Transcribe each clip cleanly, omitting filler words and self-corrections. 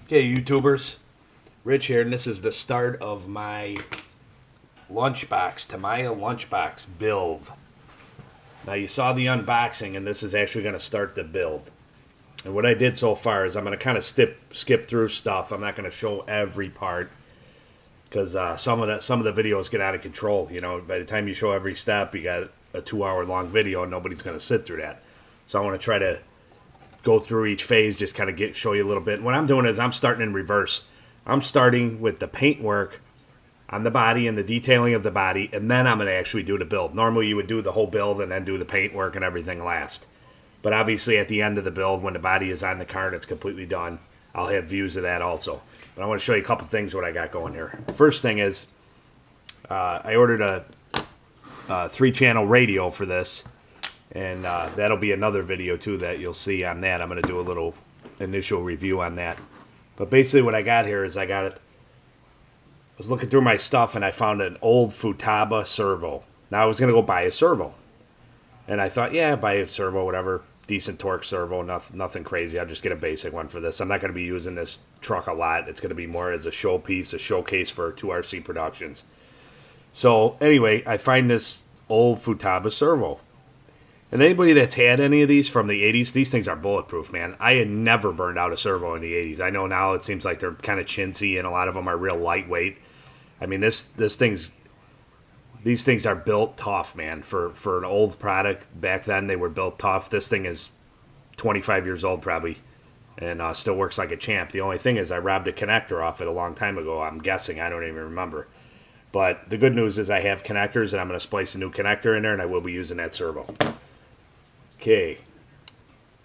Okay, YouTubers, Rich here, and this is the start of my lunchbox, Tamiya Lunchbox build. Now you saw the unboxing, and this is actually going to start the build. And what I did so far is I'm going to kind of skip through stuff. I'm not going to show every part because some of the videos get out of control. You know, by the time you show every step, you got a 2-hour long video, and nobody's going to sit through that. So I want to try to go through each phase, just kind of show you a little bit. What I'm doing is I'm starting in reverse. I'm starting with the paint work on the body and the detailing of the body, and then I'm going to actually do the build. Normally you would do the whole build and then do the paint work and everything last. But obviously at the end of the build, when the body is on the car and it's completely done, I'll have views of that also. But I want to show you a couple things what I got going here. First thing is I ordered a 3-channel radio for this. And that'll be another video too that you'll see on that. I'm going to do a little initial review on that. But basically what I got here is I was looking through my stuff and I found an old Futaba servo. Now I was going to go buy a servo. And I thought, yeah, buy a servo, whatever, decent torque servo, nothing crazy. I'll just get a basic one for this. I'm not going to be using this truck a lot. It's going to be more as a showpiece, a showcase for 2RC Productions. So anyway, I find this old Futaba servo. And anybody that's had any of these from the 80s, these things are bulletproof, man. I had never burned out a servo in the 80s. I know now it seems like they're kind of chintzy and a lot of them are real lightweight. I mean, these things are built tough, man. For an old product, back then they were built tough. This thing is 25 years old probably and still works like a champ. The only thing is I robbed a connector off it a long time ago. I'm guessing. I don't even remember. But the good news is I have connectors and I'm going to splice a new connector in there and I will be using that servo. Okay,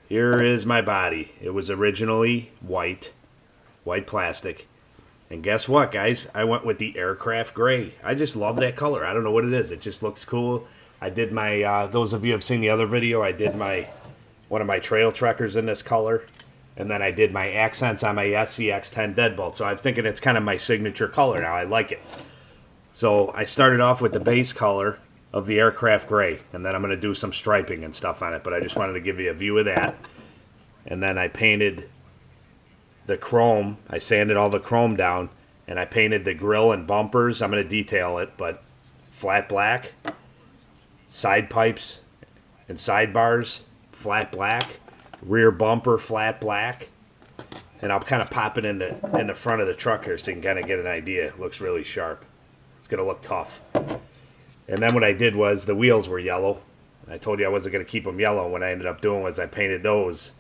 here is my body. It was originally white plastic. And guess what, guys? I went with the aircraft gray. I just love that color. I don't know what it is. It just looks cool. I did my, those of you who have seen the other video, I did one of my trail trekkers in this color. And then I did my accents on my SCX-10 deadbolt. So I'm thinking it's kind of my signature color now. I like it. So I started off with the base color of the aircraft gray, and then I'm going to do some striping and stuff on it, but I just wanted to give you a view of that. And then I painted the chrome. I sanded all the chrome down, and I painted the grill and bumpers. I'm going to detail it, but flat black, side pipes and sidebars flat black, rear bumper flat black, and I'll kind of pop it in the front of the truck here so you can kind of get an idea. It looks really sharp. It's going to look tough. And then what I did was the wheels were yellow. I told you I wasn't going to keep them yellow. What I ended up doing was I painted those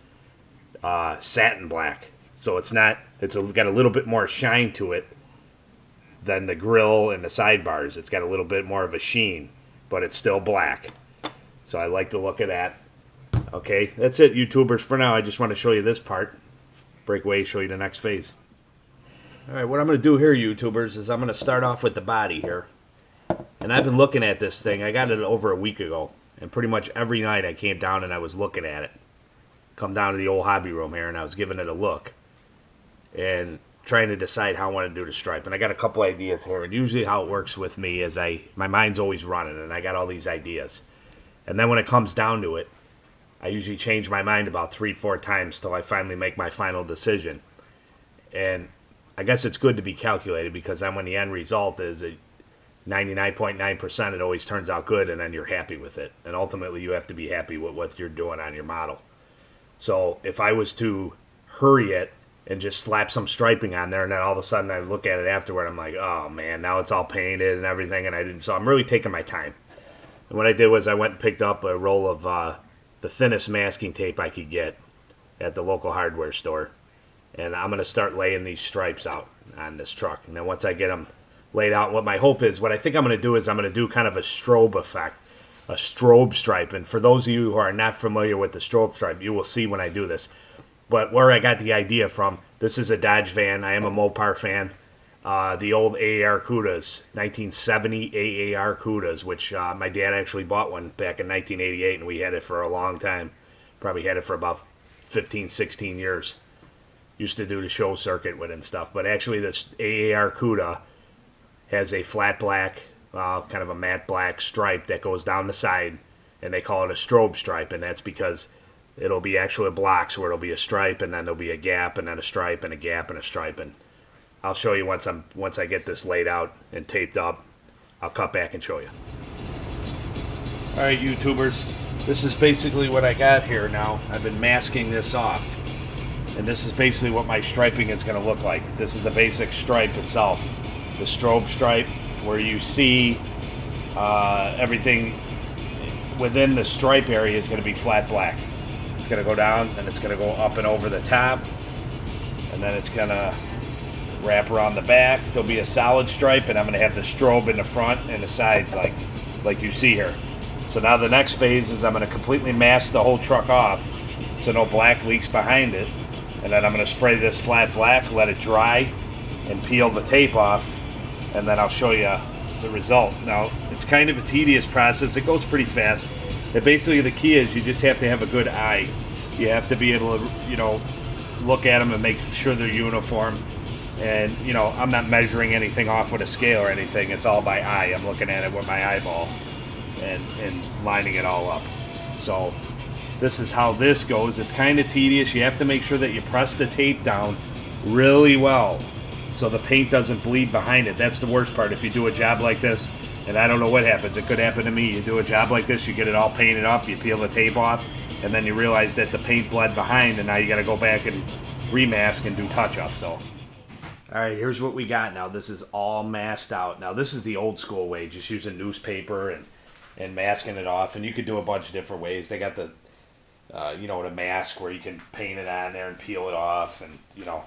satin black. So it's got a little bit more shine to it than the grill and the sidebars. It's got a little bit more of a sheen, but it's still black. So I like the look of that. Okay, that's it, YouTubers, for now. I just want to show you this part. Break away, show you the next phase. All right, what I'm going to do here, YouTubers, is I'm going to start off with the body here. And I've been looking at this thing. I got it over a week ago. And pretty much every night I came down and I was looking at it. Come down to the old hobby room here and I was giving it a look. And trying to decide how I want to do the stripe. And I got a couple ideas here. And usually how it works with me is my mind's always running and I got all these ideas. And then when it comes down to it, I usually change my mind about 3-4 times till I finally make my final decision. And I guess it's good to be calculated because then when the end result is 99.9% it always turns out good and then you're happy with it. And ultimately you have to be happy with what you're doing on your model. So if I was to hurry it and just slap some striping on there and then all of a sudden I look at it afterward, I'm like, oh man, now it's all painted and everything, and I didn't. So I'm really taking my time. And what I did was I went and picked up a roll of the thinnest masking tape I could get at the local hardware store. And I'm going to start laying these stripes out on this truck. And then once I get them laid out, what my hope is, what I think I'm going to do is I'm going to do kind of a strobe effect, a strobe stripe. And for those of you who are not familiar with the strobe stripe, you will see when I do this. But where I got the idea from, this is a Dodge van. I am a Mopar fan. The old AAR Cudas, 1970 AAR Cudas, which my dad actually bought one back in 1988, and we had it for a long time. Probably had it for about 15, 16 years. Used to do the show circuit with it and stuff. But actually this AAR Cuda has a flat black, kind of a matte black stripe that goes down the side, and they call it a strobe stripe, and that's because it'll be actually blocks where it'll be a stripe, and then there'll be a gap, and then a stripe, and a gap, and a stripe. And I'll show you once I get this laid out and taped up. I'll cut back and show you. All right, YouTubers, this is basically what I got here now. I've been masking this off, and this is basically what my striping is going to look like. This is the basic stripe itself, the strobe stripe, where you see everything within the stripe area is going to be flat black. It's going to go down, and it's going to go up and over the top, and then it's going to wrap around the back. There'll be a solid stripe, and I'm going to have the strobe in the front and the sides like you see here. So now the next phase is I'm going to completely mask the whole truck off so no black leaks behind it, and then I'm going to spray this flat black, let it dry, and peel the tape off, and then I'll show you the result. Now, it's kind of a tedious process. It goes pretty fast. And basically the key is you just have to have a good eye. You have to be able to, you know, look at them and make sure they're uniform. And, you know, I'm not measuring anything off with a scale or anything. It's all by eye. I'm looking at it with my eyeball and lining it all up. So this is how this goes. It's kind of tedious. You have to make sure that you press the tape down really well so the paint doesn't bleed behind it. That's the worst part. If you do a job like this, and I don't know what happens, it could happen to me. You do a job like this, you get it all painted up, you peel the tape off, and then you realize that the paint bled behind, and now you got to go back and remask and do touch-up. So all right, here's what we got now. This is all masked out. Now, this is the old school way, just using newspaper and masking it off. And you could do a bunch of different ways. They got the, you know, the mask where you can paint it on there and peel it off. And, you know,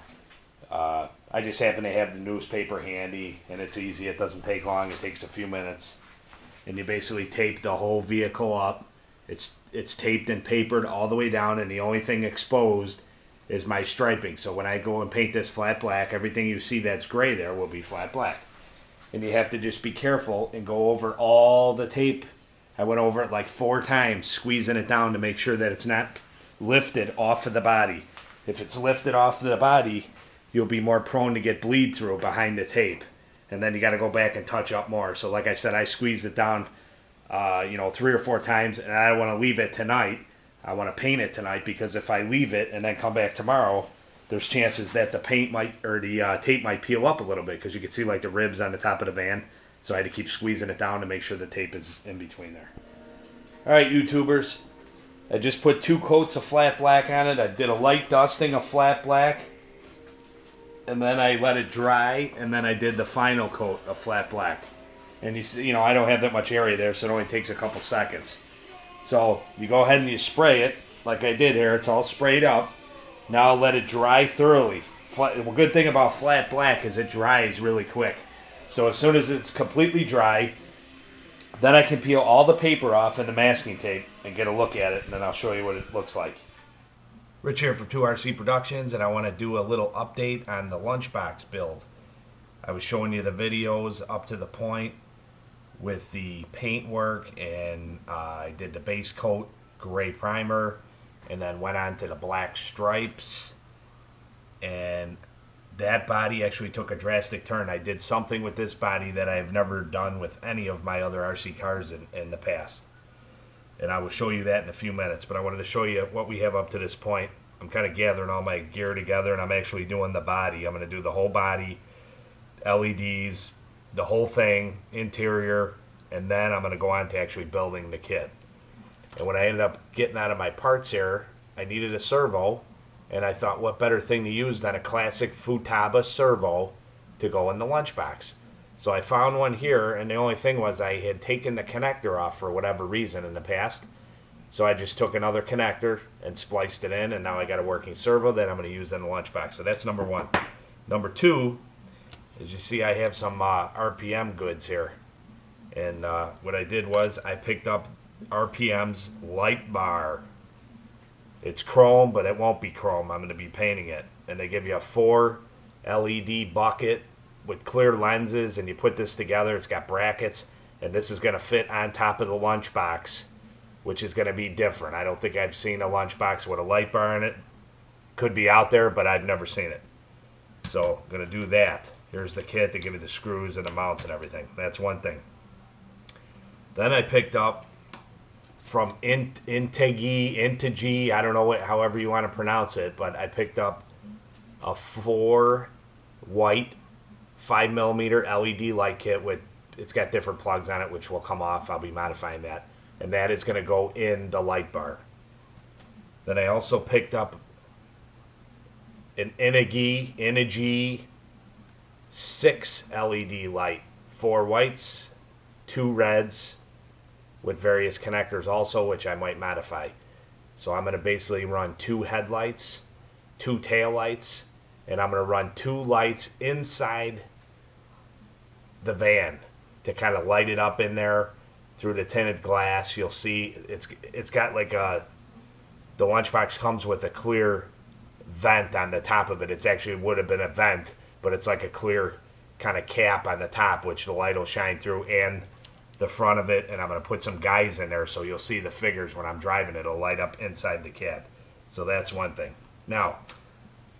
I just happen to have the newspaper handy, and it's easy. It doesn't take long. It takes a few minutes. And you basically tape the whole vehicle up. It's taped and papered all the way down, and the only thing exposed is my striping. So when I go and paint this flat black, everything you see that's gray there will be flat black. And you have to just be careful and go over all the tape. I went over it like 4 times, squeezing it down to make sure that it's not lifted off of the body. If it's lifted off of the body, you'll be more prone to get bleed through behind the tape. And then you got to go back and touch up more. So like I said, I squeezed it down, you know, 3 or 4 times, and I don't want to leave it tonight. I want to paint it tonight, because if I leave it and then come back tomorrow, there's chances that the paint might, or the tape might peel up a little bit, because you can see like the ribs on the top of the van. So I had to keep squeezing it down to make sure the tape is in between there. All right, YouTubers, I just put 2 coats of flat black on it. I did a light dusting of flat black, and then I let it dry, and then I did the final coat of flat black. And you see, you know, I don't have that much area there, so it only takes a couple seconds. So you go ahead and you spray it like I did here. It's all sprayed up. Now let it dry thoroughly. The good thing about flat black is it dries really quick. So as soon as it's completely dry, then I can peel all the paper off and the masking tape and get a look at it, and then I'll show you what it looks like. Rich here from 2RC Productions, and I want to do a little update on the lunchbox build. I was showing you the videos up to the point with the paint work, and I did the base coat gray primer, and then went on to the black stripes, and that body actually took a drastic turn. I did something with this body that I've never done with any of my other RC cars in the past, and I will show you that in a few minutes. But I wanted to show you what we have up to this point. I'm kind of gathering all my gear together, and I'm actually doing the body. I'm going to do the whole body, LEDs, the whole thing, interior, and then I'm going to go on to actually building the kit. And when I ended up getting out of my parts here, I needed a servo, and I thought, what better thing to use than a classic Futaba servo to go in the lunchbox. So I found one here, and the only thing was I had taken the connector off for whatever reason in the past. So I just took another connector and spliced it in, and now I got a working servo that I'm going to use in the lunchbox. So that's number 1. Number 2, as you see, I have some RPM goods here. And what I did was I picked up RPM's light bar. It's chrome, but it won't be chrome. I'm going to be painting it. And they give you a 4 LED bucket with clear lenses, and you put this together. It's got brackets, and this is going to fit on top of the lunchbox, which is going to be different. I don't think I've seen a lunchbox with a light bar in it. Could be out there, but I've never seen it. So I'm going to do that. Here's the kit to give you the screws and the mounts and everything. That's one thing. Then I picked up from Integi, I don't know however you want to pronounce it, but I picked up a 4 white 5mm LED light kit with, it's got different plugs on it, which will come off. I'll be modifying that. And that is going to go in the light bar. Then I also picked up an Integi 6 LED light. 4 whites, 2 reds, with various connectors also, which I might modify. So I'm going to basically run 2 headlights, 2 tail lights, and I'm going to run 2 lights inside the van to kind of light it up in there through the tinted glass. You'll see it's got like the lunchbox comes with a clear vent on the top of it. It's actually would have been a vent, but it's like a clear kind of cap on the top, which the light will shine through, and the front of it. And I'm going to put some guys in there so you'll see the figures when I'm driving. It'll light up inside the cab. So that's one thing. Now,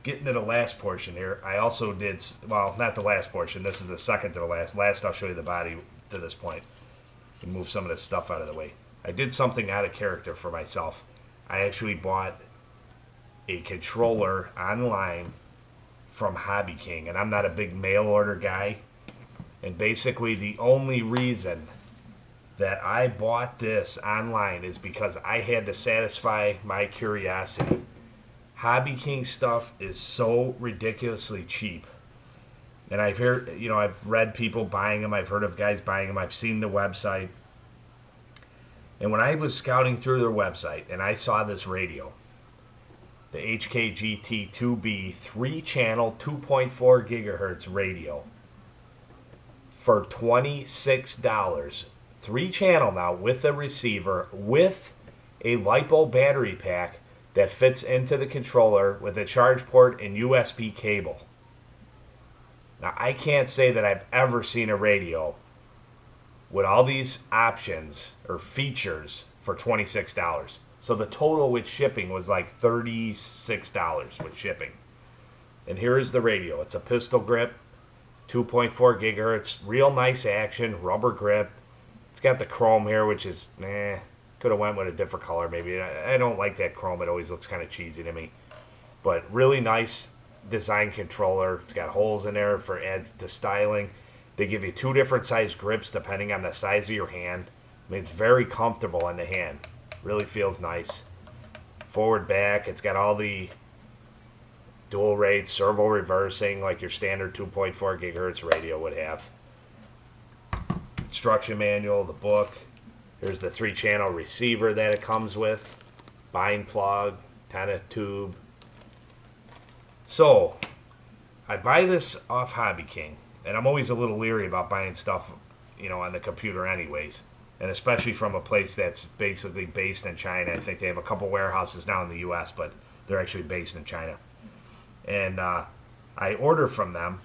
getting to the last portion here, I also did, well, not the last portion. This is the second to the last. Last, I'll show you the body to this point and move some of this stuff out of the way. I did something out of character for myself. I actually bought a controller online from Hobby King, and I'm not a big mail order guy. And basically, the only reason that I bought this online is because I had to satisfy my curiosity. Hobby King stuff is so ridiculously cheap. And I've heard, I've read people buying them. I've heard of guys buying them. I've seen the website. And when I was scouting through their website and I saw this radio, the HKGT2B 3-channel 2.4 gigahertz radio for $26. 3-channel now with a receiver, with a LiPo battery pack that fits into the controller with a charge port and USB cable. Now, I can't say that I've ever seen a radio with all these options or features for $26. So the total with shipping was like $36 with shipping. And here is the radio. It's a pistol grip, 2.4 gigahertz, real nice action, rubber grip. It's got the chrome here, which is, could have went with a different color maybe. I don't like that chrome. It always looks kind of cheesy to me. But really nice design controller. It's got holes in there for add to styling. They give you 2 different size grips depending on the size of your hand. I mean, it's very comfortable in the hand. Really feels nice. Forward, back. It's got all the dual rates, servo reversing like your standard 2.4 gigahertz radio would have. Instruction manual, the book. There's the 3-channel receiver that it comes with. Bind plug, antenna tube. So, I buy this off Hobby King. And I'm always a little leery about buying stuff, on the computer anyways. And especially from a place that's basically based in China. I think they have a couple warehouses now in the U.S., but they're actually based in China. And I order from them,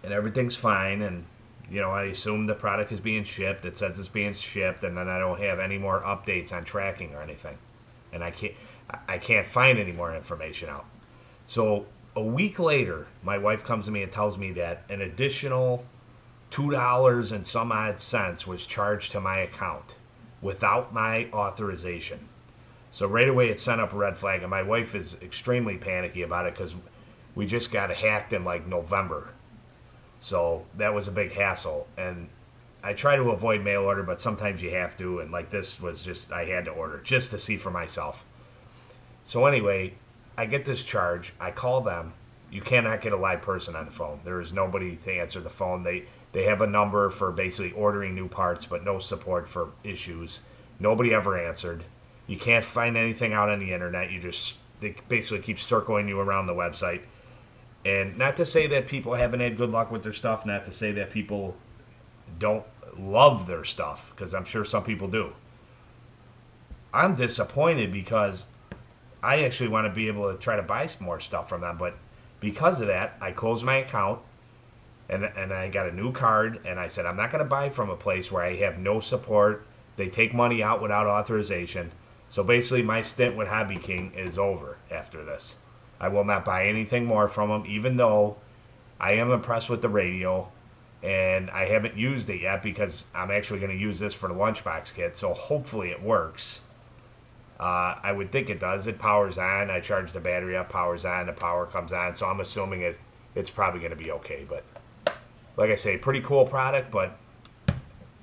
and everything's fine. And, I assume the product is being shipped. It says it's being shipped, and then I don't have any more updates on tracking or anything. And I can't find any more information out. So a week later, my wife comes to me and tells me that an additional $2 and some odd cents was charged to my account without my authorization. So right away it sent up a red flag, and my wife is extremely panicky about it because we just got hacked in like November. So that was a big hassle, and I try to avoid mail order, but sometimes you have to, and like this was just, I had to order just to see for myself. So anyway, I get this charge. I call them. You cannot get a live person on the phone. There is nobody to answer the phone. They have a number for basically ordering new parts, but no support for issues. Nobody ever answered. You can't find anything out on the internet. They basically keep circling you around the website. And not to say that people haven't had good luck with their stuff, not to say that people don't love their stuff, because I'm sure some people do. I'm disappointed because I actually want to be able to try to buy some more stuff from them, but because of that, I closed my account, and I got a new card, and I said, I'm not going to buy from a place where I have no support. They take money out without authorization. So basically, my stint with Hobby King is over after this. I will not buy anything more from them, even though I am impressed with the radio. and I haven't used it yet because I'm actually going to use this for the Lunchbox Kit, so hopefully it works. I would think it does. It powers on. I charge the battery up, powers on, the power comes on, so I'm assuming it's probably going to be okay. But like I say, pretty cool product, but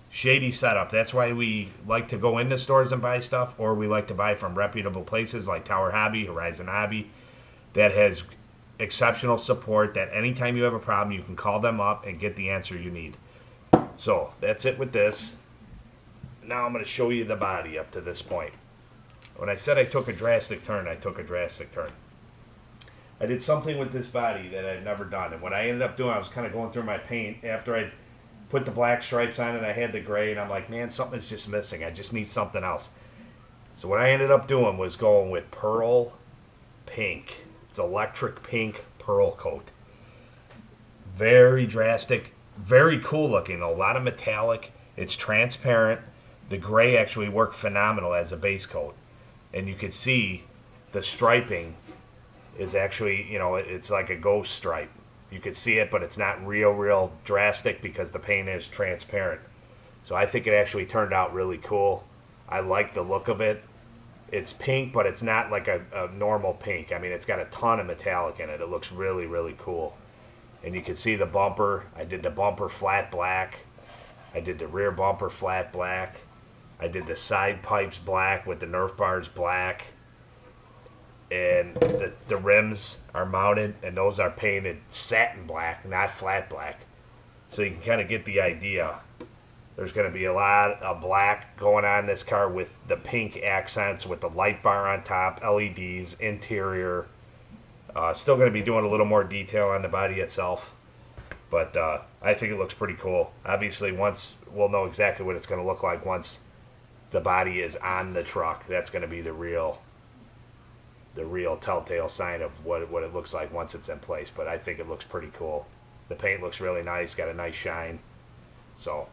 shady setup. That's why we like to go into stores and buy stuff, or we like to buy from reputable places like Tower Hobby, Horizon Hobby, that has exceptional support, that anytime you have a problem, you can call them up and get the answer you need. So that's it with this. Now I'm going to show you the body up to this point. When I said I took a drastic turn, I took a drastic turn. I did something with this body that I'd never done, and what I ended up doing, I was kind of going through my paint after I put the black stripes on it. I had the gray, and I'm like, man, something's just missing. I just need something else. So what I ended up doing was going with pearl pink. It's electric pink pearl coat. Very drastic, very cool looking. A lot of metallic. It's transparent. The gray actually worked phenomenal as a base coat. And you can see the striping is actually, you know, it's like a ghost stripe. You can see it, but it's not real drastic because the paint is transparent. So I think it actually turned out really cool. I like the look of it. It's pink, but it's not like a normal pink. I mean, it's got a ton of metallic in it. It looks really cool. And you can see the bumper. I did the bumper flat black. I did the rear bumper flat black. I did the side pipes black with the Nerf bars black. And the rims are mounted, and those are painted satin black, not flat black. So you can kind of get the idea. There's going to be a lot of black going on in this car with the pink accents, with the light bar on top, LEDs, interior. Still going to be doing a little more detail on the body itself. But I think it looks pretty cool. Obviously, once we'll know exactly what it's going to look like once the body is on the truck. That's going to be the real telltale sign of what it looks like once it's in place. But I think it looks pretty cool. The paint looks really nice, got a nice shine. So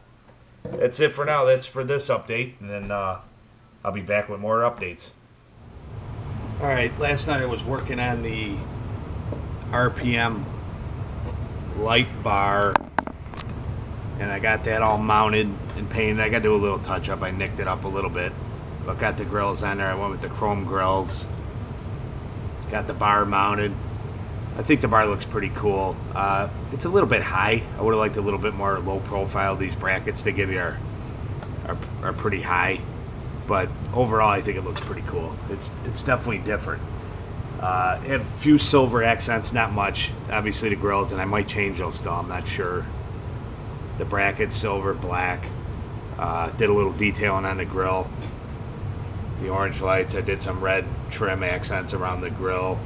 that's it for now. That's for this update, and then I'll be back with more updates. Alright, last night I was working on the RPM light bar, and I got that all mounted and painted. I got to do a little touch up. I nicked it up a little bit, but got the grills on there. I went with the chrome grills. Got the bar mounted. I think the bar looks pretty cool. It's a little bit high. I would have liked a little bit more low profile. These brackets they give you are pretty high, but overall I think it looks pretty cool. It's definitely different. It had a few silver accents, not much. Obviously the grills, and I might change those still. I'm not sure. The brackets, silver, black. Did a little detailing on the grill. The orange lights, I did some red trim accents around the grill.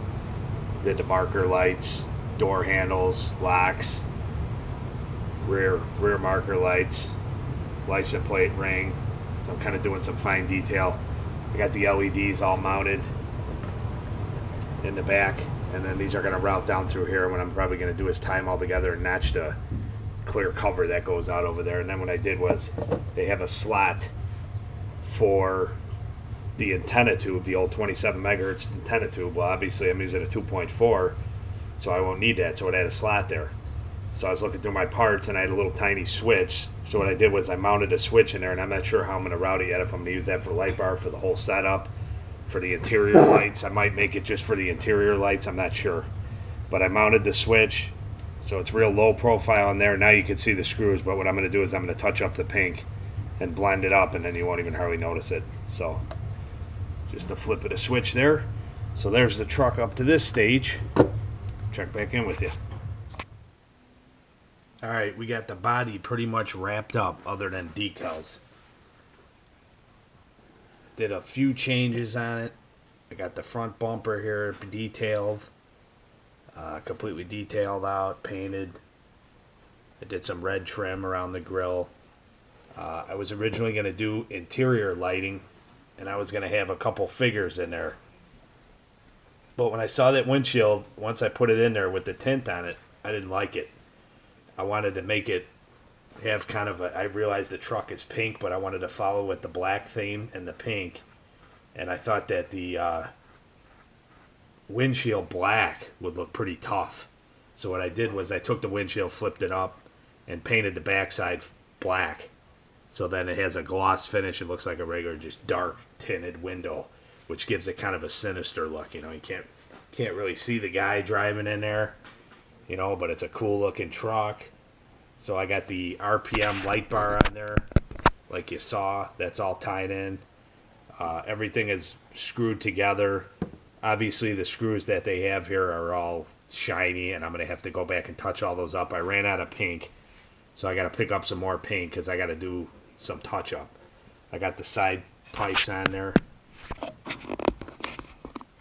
Did the marker lights, door handles, locks, rear marker lights, license plate ring. So I'm kind of doing some fine detail. I got the LEDs all mounted in the back, and then these are going to route down through here. What I'm probably going to do is tie them all together and match the clear cover that goes out over there. And then what I did was they have a slot for the antenna tube, the old 27 megahertz antenna tube. Well, obviously I'm using a 2.4, so I won't need that. So it had a slot there. So I was looking through my parts, and I had a little tiny switch. So what I did was I mounted a switch in there, and I'm not sure how I'm going to route it yet. If I'm going to use that for the light bar, for the whole setup, for the interior lights. I might make it just for the interior lights. I'm not sure. But I mounted the switch, so it's real low profile in there. Now you can see the screws, but what I'm going to do is I'm going to touch up the pink and blend it up, and then you won't even hardly notice it. So just a flip of the switch there. So there's the truck up to this stage. Check back in with you. Alright, we got the body pretty much wrapped up other than decals. Did a few changes on it. I got the front bumper here detailed. Completely detailed out, painted. I did some red trim around the grill. I was originally going to do interior lighting, and I was going to have a couple figures in there. But when I saw that windshield, once I put it in there with the tint on it, I didn't like it. I wanted to make it have kind of a, I realized the truck is pink, but I wanted to follow with the black theme and the pink. And I thought that the windshield black would look pretty tough. So what I did was I took the windshield, flipped it up, and painted the backside black. So then it has a gloss finish. It looks like a regular, just dark tinted window, which gives it kind of a sinister look. You know, you can't really see the guy driving in there, you know, but it's a cool looking truck. So I got the RPM light bar on there, like you saw. That's all tied in. Everything is screwed together. Obviously, the screws that they have here are all shiny, and I'm going to have to go back and touch all those up. I ran out of pink, so I got to pick up some more paint because I got to do some touch up. I got the side pipes on there.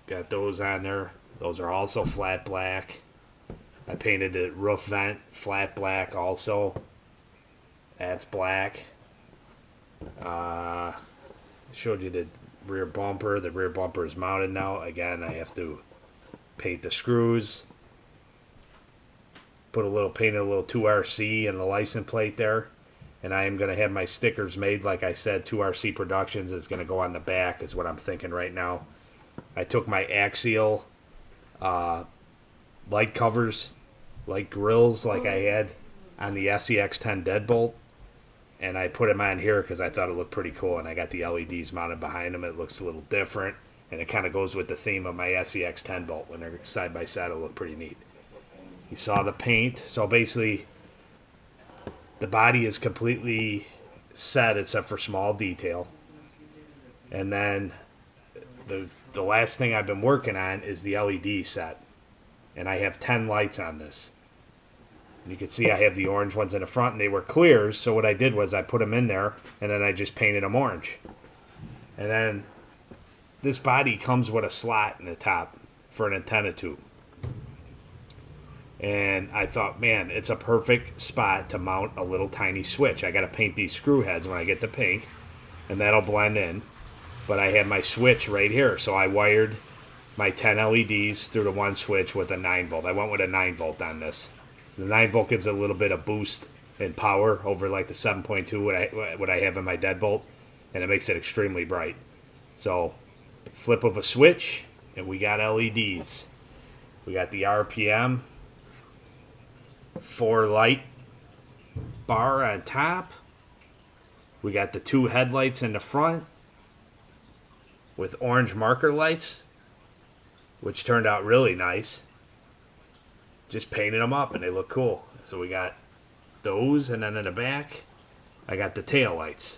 Got those on there. Those are also flat black. I painted the roof vent flat black also. That's black. Showed you the rear bumper. The rear bumper is mounted now. Again, I have to paint the screws. Painted a little 2RC and the license plate there. And I am going to have my stickers made, like I said. 2RC Productions is going to go on the back, is what I'm thinking right now. I took my Axial light covers, light grills like I had on the SEX10 Deadbolt, and I put them on here because I thought it looked pretty cool, and I got the LEDs mounted behind them. It looks a little different, and it kind of goes with the theme of my SEX10 Bolt. When they're side by side, it'll look pretty neat. You saw the paint. So basically, the body is completely set except for small detail. And then the last thing I've been working on is the LED set. And I have 10 lights on this. And you can see I have the orange ones in the front, and they were clears. So what I did was I put them in there, and then I just painted them orange. And then this body comes with a slot in the top for an antenna tube. And I thought, man, it's a perfect spot to mount a little tiny switch. I got to paint these screw heads when I get the pink, and that'll blend in. But I had my switch right here, so I wired my 10 LEDs through the one switch with a 9 volt. I went with a 9 volt on this. The 9 volt gives a little bit of boost in power over like the 7.2 what I have in my deadbolt, and it makes it extremely bright. So flip of a switch, and we got LEDs. We got the RPM 4 light bar on top. We got the 2 headlights in the front with orange marker lights, which turned out really nice. Just painted them up and they look cool. So we got those, and then in the back I got the tail lights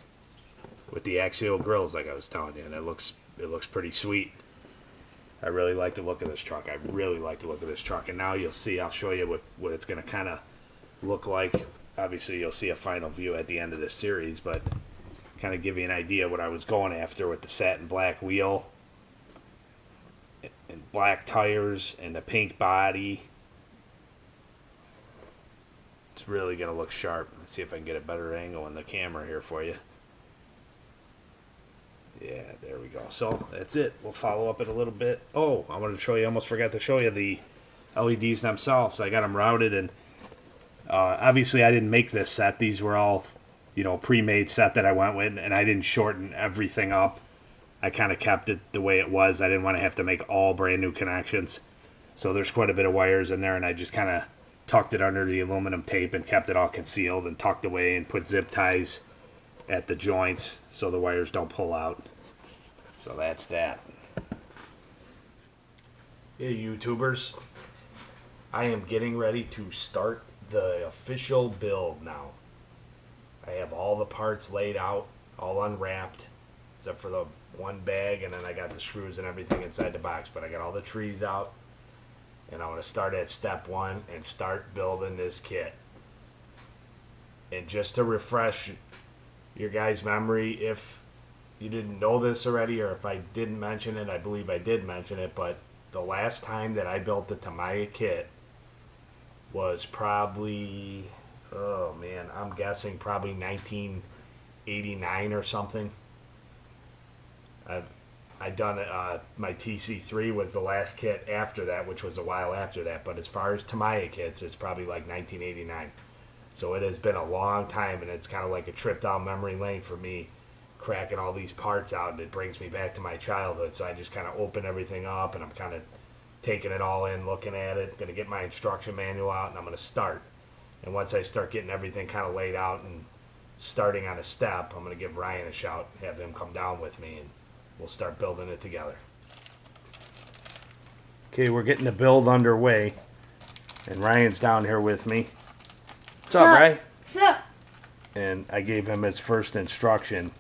with the axial grills like I was telling you, and it looks pretty sweet. I really like the look of this truck. And now you'll see, I'll show you what it's going to kind of look like. Obviously, you'll see a final view at the end of this series, but kind of give you an idea what I was going after with the satin black wheel and black tires and the pink body. It's really going to look sharp. Let's see if I can get a better angle on the camera here for you. Yeah, there we go. So that's it. We'll follow up in a little bit. Oh, I wanted to show you, I almost forgot to show you the LEDs themselves. I got them routed, and obviously I didn't make this set. These were all, pre-made set that I went with, and I didn't shorten everything up. I kind of kept it the way it was. I didn't want to have to make all brand new connections. So there's quite a bit of wires in there, and I just kind of tucked it under the aluminum tape and kept it all concealed and tucked away and put zip ties at the joints so the wires don't pull out. So that's that. Hey YouTubers, I am getting ready to start the official build now. I have all the parts laid out, all unwrapped, except for the one bag, and then I got the screws and everything inside the box, but I got all the trees out, and I'm going to start at step 1 and start building this kit. And just to refresh your guys' memory, if you didn't know this already, or if I didn't mention it, I believe I did mention it, but the last time that I built the Tamiya kit was probably, oh man, I'm guessing probably 1989 or something. I done my TC3 was the last kit after that, which was a while after that, but as far as Tamiya kits, it's probably like 1989. So it has been a long time, and it's kind of like a trip down memory lane for me, cracking all these parts out, and it brings me back to my childhood. So I just kind of open everything up, and I'm kind of taking it all in, looking at it, going to get my instruction manual out, and I'm going to start. And once I start getting everything kind of laid out and starting on a step, I'm going to give Ryan a shout, have him come down with me, and we'll start building it together. Okay, we're getting the build underway, and Ryan's down here with me. What's up, Ryan? What's up? And I gave him his first instruction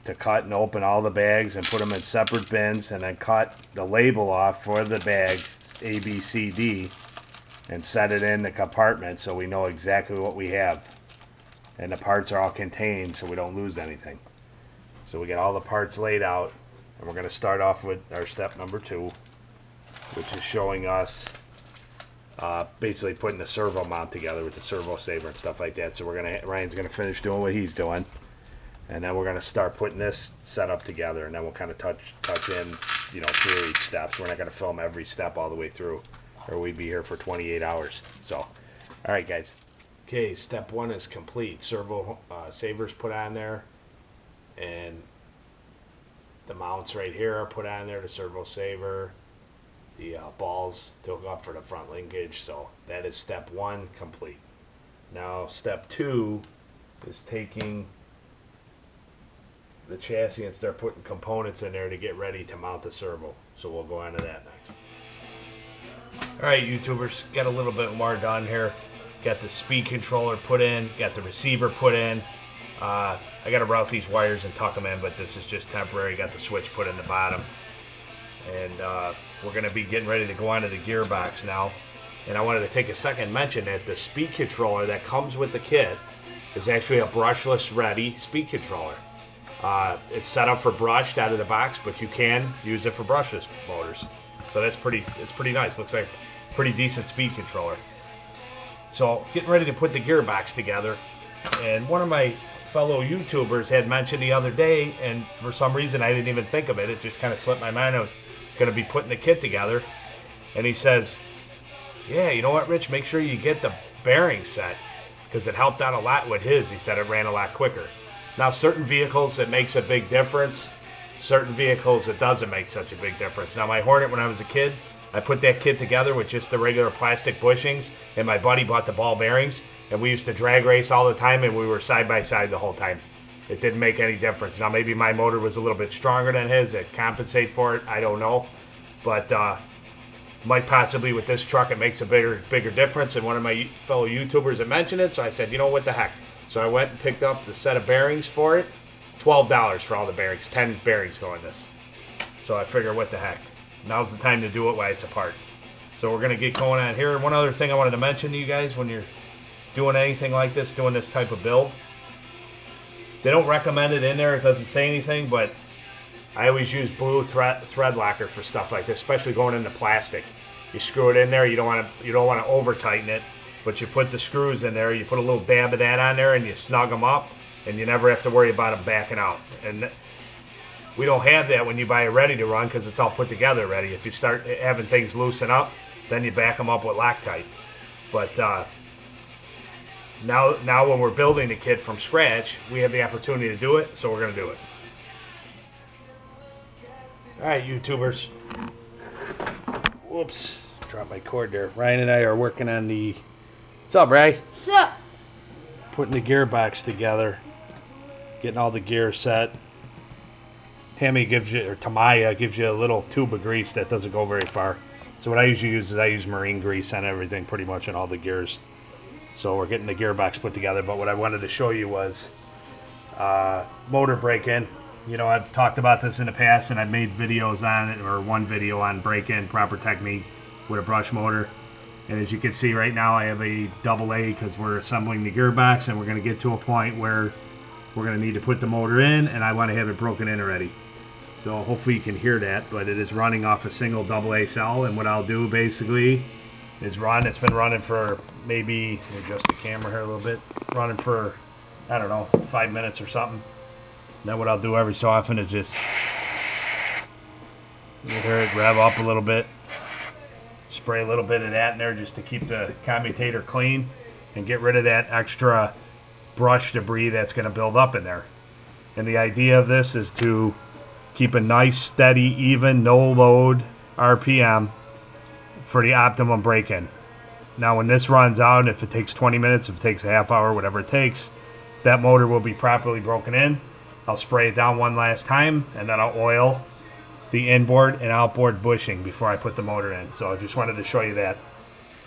to cut and open all the bags and put them in separate bins, and then cut the label off for the bag, A, B, C, D, and set it in the compartment so we know exactly what we have. And the parts are all contained so we don't lose anything. So we get all the parts laid out, and we're going to start off with our step number 2, which is showing us basically putting the servo mount together with the servo saver and stuff like that. So Ryan's gonna finish doing what he's doing, and then we're gonna start putting this setup together, and then we'll kind of touch in, through each step. So we're not gonna film every step all the way through, or we'd be here for 28 hours. So, all right, guys. Okay, step 1 is complete. Servo savers put on there, and the mounts right here are put on there. The servo saver. The balls to hook up for the front linkage. So that is step 1 complete. Now step 2 is taking the chassis and start putting components in there to get ready to mount the servo. So we'll go on to that next. Alright, YouTubers, got a little bit more done here. Got the speed controller put in, got the receiver put in. I got to route these wires and tuck them in, but this is just temporary. Got the switch put in the bottom. And we're going to be getting ready to go onto the gearbox now. And I wanted to take a second and mention that the speed controller that comes with the kit is actually a brushless ready speed controller. It's set up for brushed out of the box, but you can use it for brushless motors. So it's pretty nice. Looks like a pretty decent speed controller. So getting ready to put the gearbox together. And one of my fellow YouTubers had mentioned the other day, and for some reason I didn't even think of it. It just kind of slipped my mind. I was going to be putting the kit together, and he says, yeah, you know what, Rich, make sure you get the bearing set, because it helped out a lot with his. He said it ran a lot quicker. Now certain vehicles it makes a big difference, certain vehicles it doesn't make such a big difference. Now my Hornet, when I was a kid, I put that kit together with just the regular plastic bushings, and my buddy bought the ball bearings, and we used to drag race all the time, and we were side by side the whole time. It didn't make any difference. Now maybe my motor was a little bit stronger than his to compensate for it. I don't know. But might possibly with this truck it makes a bigger difference. And one of my fellow YouTubers had mentioned it, so I said, what the heck. So I went and picked up the set of bearings for it. $12 for all the bearings. 10 bearings go in this. So I figure, what the heck. Now's the time to do it while it's apart. So we're going to get going on here. And one other thing I wanted to mention to you guys when you're doing anything like this, doing this type of build, they don't recommend it in there. It doesn't say anything, but I always use blue thread locker for stuff like this, especially going into plastic. You screw it in there. You don't want to over tighten it, but you put the screws in there. You put a little dab of that on there, and you snug them up, and you never have to worry about them backing out. And we don't have that when you buy it ready to run, because it's all put together ready. If you start having things loosen up, then you back them up with Loctite. But Now when we're building the kit from scratch, we have the opportunity to do it, so we're going to do it. Alright, YouTubers. Whoops. Dropped my cord there. Ryan and I are working on the... What's up, Ray? What's up? Putting the gearbox together. Getting all the gear set. Tamiya gives you a little tube of grease that doesn't go very far. So what I usually use is I use marine grease on everything, pretty much on all the gears. So we're getting the gearbox put together, but what I wanted to show you was motor break-in. I've talked about this in the past, and I've made videos on it, or one video on break-in, proper technique with a brush motor. And as you can see right now, I have a double A because we're assembling the gearbox, and we're going to get to a point where we're going to need to put the motor in, and I want to have it broken in already. So hopefully you can hear that, but it is running off a single double A cell, and what I'll do basically is it's been running for maybe, let me adjust the camera here a little bit, running for, I don't know, 5 minutes or something. And then what I'll do every so often is just get her rev up a little bit, spray a little bit of that in there just to keep the commutator clean and get rid of that extra brush debris that's going to build up in there. And the idea of this is to keep a nice, steady, even, no load RPM for the optimum break-in. Now when this runs out, if it takes 20 minutes, if it takes a half hour, whatever it takes, that motor will be properly broken in. I'll spray it down one last time, and then I'll oil the inboard and outboard bushing before I put the motor in. So I just wanted to show you that.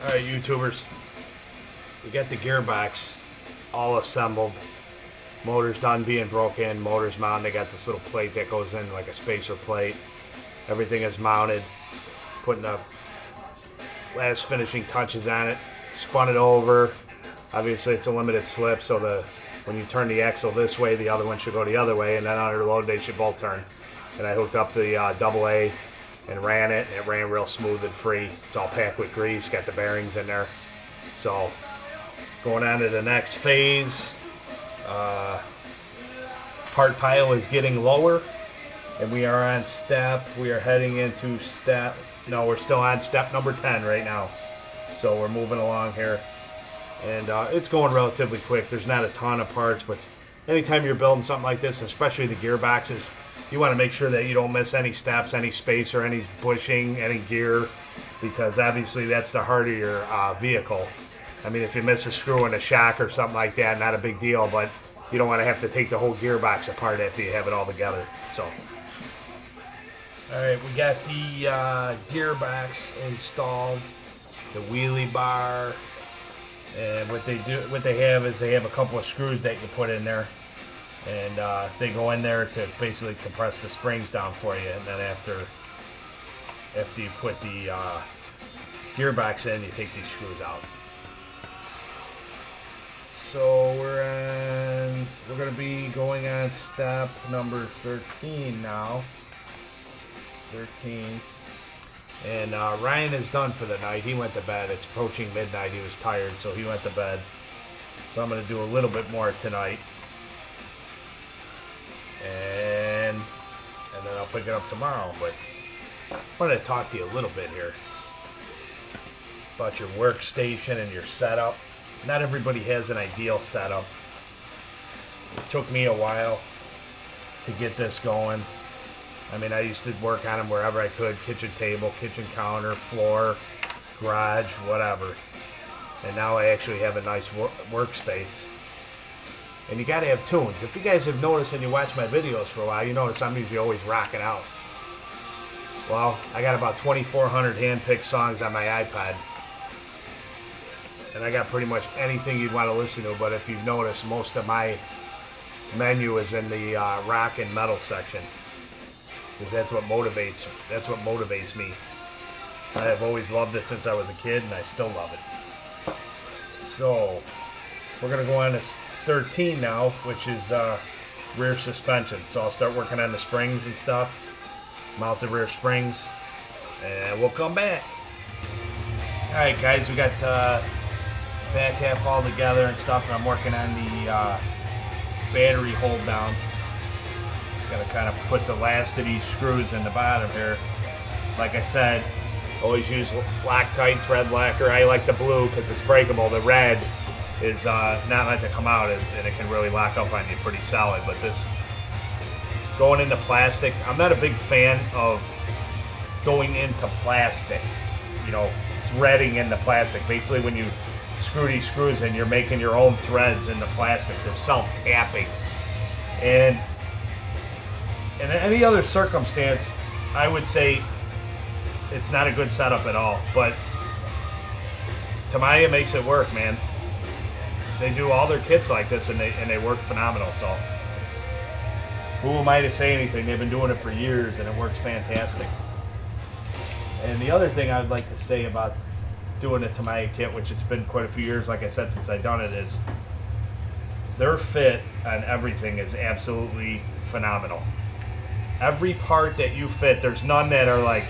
All right, YouTubers, we got the gearbox all assembled. Motor's done being broken, motor's mounted. They got this little plate that goes in like a spacer plate. Everything is mounted. Putting the last finishing touches on it. Spun it over. Obviously it's a limited slip, so when you turn the axle this way, the other one should go the other way, and then under load they should both turn. And I hooked up the AA and ran it, and it ran real smooth and free. It's all packed with grease, got the bearings in there. So going on to the next phase. Part pile is getting lower, and we are on we are heading into no, we're still on step number 10 right now. So we're moving along here, and it's going relatively quick. There's not a ton of parts, but anytime you're building something like this, especially the gearboxes, you want to make sure that you don't miss any steps, any spacer, any bushing, any gear, because obviously that's the heart of your vehicle. I mean, if you miss a screw in a shock or something like that, not a big deal, but you don't want to have to take the whole gearbox apart after you have it all together. So, all right, we got the gearbox installed, the wheelie bar, and what they have is they have a couple of screws that you put in there, and they go in there to basically compress the springs down for you. And then after you put the gearbox in, you take these screws out. So we're going to be going on step number 13 now. 13. And Ryan is done for the night. He went to bed. It's approaching midnight. He was tired, so he went to bed. So I'm going to do a little bit more tonight. And then I'll pick it up tomorrow. But I wanted to talk to you a little bit here about your workstation and your setup. Not everybody has an ideal setup. It took me a while to get this going. I mean, I used to work on them wherever I could. Kitchen table, kitchen counter, floor, garage, whatever. And now I actually have a nice workspace. And you gotta have tunes. If you guys have noticed and you watch my videos for a while, you notice I'm usually always rocking out. Well, I got about 2,400 hand-picked songs on my iPad. And I got pretty much anything you'd want to listen to, but if you've noticed, most of my menu is in the rock and metal section, because that's what motivates me. I have always loved it since I was a kid, and I still love it. So we're gonna go on to 13 now, which is rear suspension. So I'll start working on the springs and stuff, mount the rear springs, and we'll come back. All right, guys, we got back half all together and stuff, and I'm working on the battery hold down. Just gotta kind of put the last of these screws in the bottom here. Like I said, always use Loctite thread lacquer. I like the blue because it's breakable. The red is not meant to come out, and it can really lock up on you pretty solid. But this going into plastic, I'm not a big fan of going into plastic, you know, threading into plastic. Basically, when you screw these screws in, you're making your own threads in the plastic. They're self-tapping. And in any other circumstance, I would say it's not a good setup at all. But Tamiya makes it work, man. They do all their kits like this, and they work phenomenal. So who am I to say anything? They've been doing it for years, and it works fantastic. And the other thing I would like to say about doing a Tamiya kit, which it's been quite a few years, like I said, since I've done it, is their fit on everything is absolutely phenomenal. Every part that you fit, there's none that are like,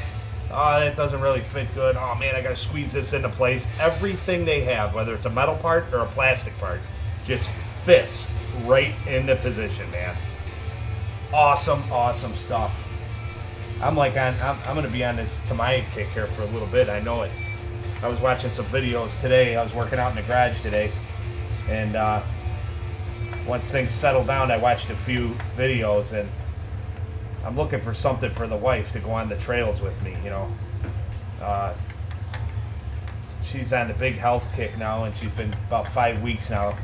oh, that doesn't really fit good. Oh man, I gotta squeeze this into place. Everything they have, whether it's a metal part or a plastic part, just fits right into position, man. Awesome, awesome stuff. I'm gonna be on this Tamiya kick here for a little bit. I know it. I was watching some videos today. I was working out in the garage today, and once things settled down, I watched a few videos, and I'm looking for something for the wife to go on the trails with me, you know. she's on the big health kick now, and she's been about 5 weeks now.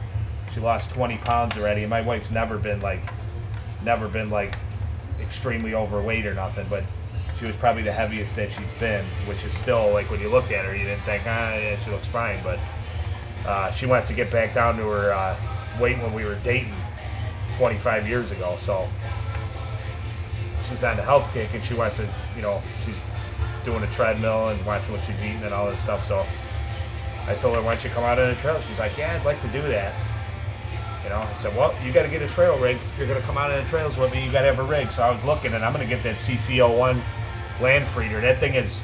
She lost 20 pounds already, and my wife's never been like extremely overweight or nothing, but she was probably the heaviest that she's been, which is still, like, when you look at her, you didn't think, yeah, she looks fine, but she wants to get back down to her weight when we were dating 25 years ago. So she's on the health kick, and she wants to, you know, she's doing a treadmill and watching what she's eating and all this stuff. So I told her, why don't you come out on a trail? She's like, yeah, I'd like to do that. You know, I said, well, you got to get a trail rig. If you're going to come out on the trails with me, you got to have a rig. So I was looking, and I'm going to get that CC01 land freeder. That thing is,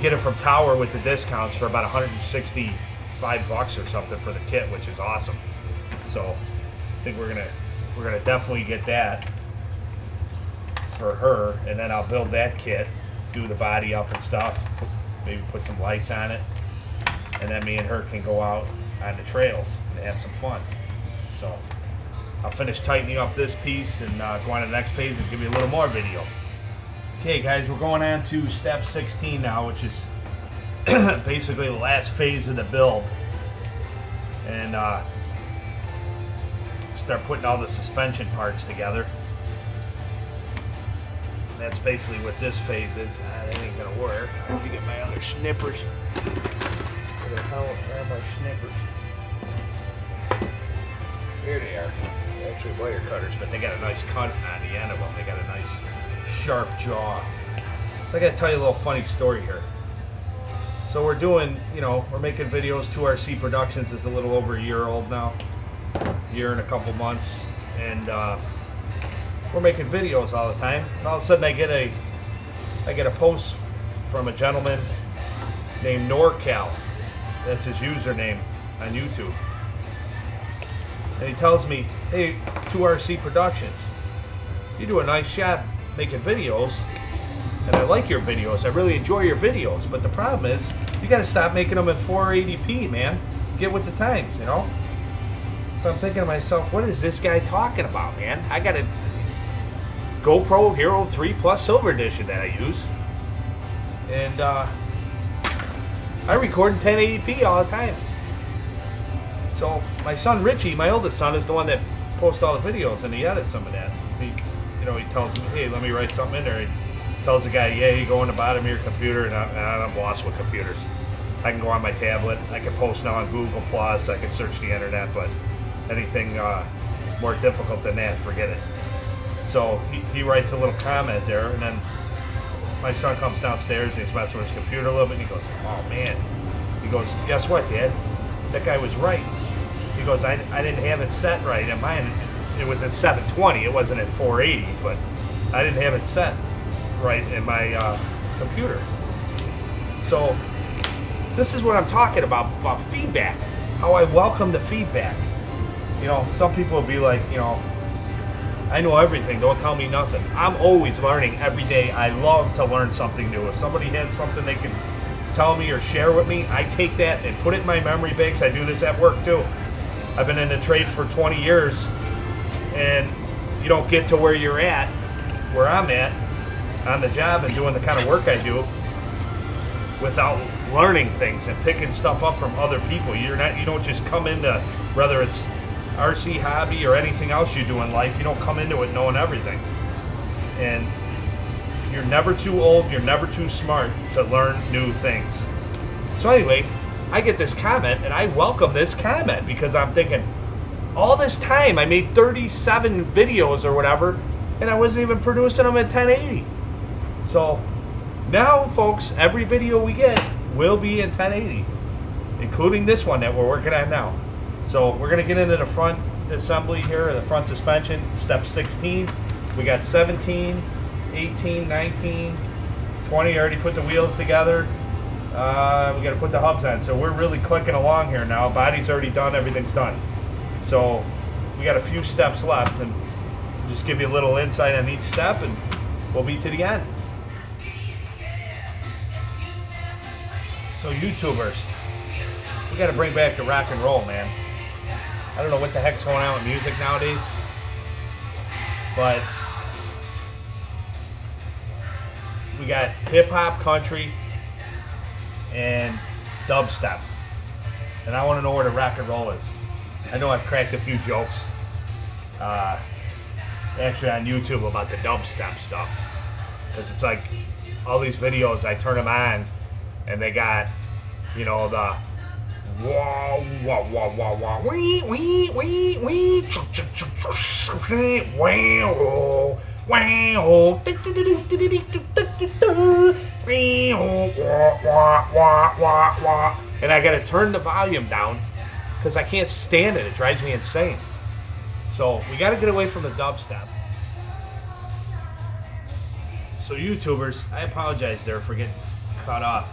get it from Tower with the discounts for about $165 or something for the kit, which is awesome. So I think we're gonna definitely get that for her, and then I'll build that kit, do the body up and stuff, maybe put some lights on it, and then me and her can go out on the trails and have some fun. So I'll finish tightening up this piece and go on to the next phase and give you a little more video. Okay guys, we're going on to step 16 now, which is basically the last phase of the build, and start putting all the suspension parts together. That's basically what this phase is. That ain't gonna work. I have to get my other snippers. Where the hell are my snippers? Here they are. They're actually wire cutters, but they got a nice cut on the end of them. They got a nice sharp jaw. So I gotta tell you a little funny story here. So we're doing, you know, we're making videos. 2RC Productions is a little over a year old now, year and a couple months, and we're making videos all the time. And all of a sudden I get a post from a gentleman named NorCal. That's his username on YouTube. And he tells me, hey, 2RC Productions, you do a nice job making videos, and I like your videos. I really enjoy your videos, but the problem is you got to stop making them in 480p, man. Get with the times, you know? So I'm thinking to myself, what is this guy talking about, man? I got a GoPro Hero 3 Plus Silver Edition that I use, and I record in 1080p all the time. So my son Richie, my oldest son, is the one that posts all the videos, and he edits some of that. He tells me, hey, let me write something in there. He tells the guy, yeah, you go on the bottom of your computer, and I'm lost with computers. I can go on my tablet. I can post now on Google Plus. I can search the internet, but anything more difficult than that, forget it. So he writes a little comment there, and then my son comes downstairs and he's messing with his computer a little bit, and he goes, oh man. He goes, guess what, Dad? That guy was right. He goes, I didn't have it set right in mine. It was at 720, it wasn't at 480, but I didn't have it set right in my computer. So this is what I'm talking about feedback, how I welcome the feedback. You know, some people will be like, you know, I know everything, don't tell me nothing. I'm always learning every day. I love to learn something new. If somebody has something they can tell me or share with me, I take that and put it in my memory banks. I do this at work too. I've been in the trade for 20 years, and you don't get to where you're at, where I'm at, on the job and doing the kind of work I do without learning things and picking stuff up from other people. You don't just come into, whether it's RC hobby or anything else you do in life, you don't come into it knowing everything. And you're never too old, you're never too smart to learn new things. So anyway, I get this comment, and I welcome this comment, because I'm thinking, all this time I made 37 videos or whatever, and I wasn't even producing them at 1080. So now, folks, every video we get will be in 1080, including this one that we're working on now. So we're going to get into the front assembly here, the front suspension, step 16. We got 17, 18, 19, 20. I already put the wheels together. We got to put the hubs on. So we're really clicking along here now. Body's already done. Everything's done. So we got a few steps left, and just give you a little insight on each step, and we'll be to the end. So YouTubers, we got to bring back the rock and roll, man. I don't know what the heck's going on with music nowadays, but we got hip-hop, country, and dubstep. And I want to know where the rock and roll is. I know I've cracked a few jokes actually on YouTube about the dubstep stuff. Because it's like all these videos, I turn them on and they got, you know, the wah wah wah wah wah wee wee wee wee wow wow and I gotta turn the volume down because I can't stand it. It drives me insane. So we gotta get away from the dubstep. So YouTubers, I apologize there for getting cut off.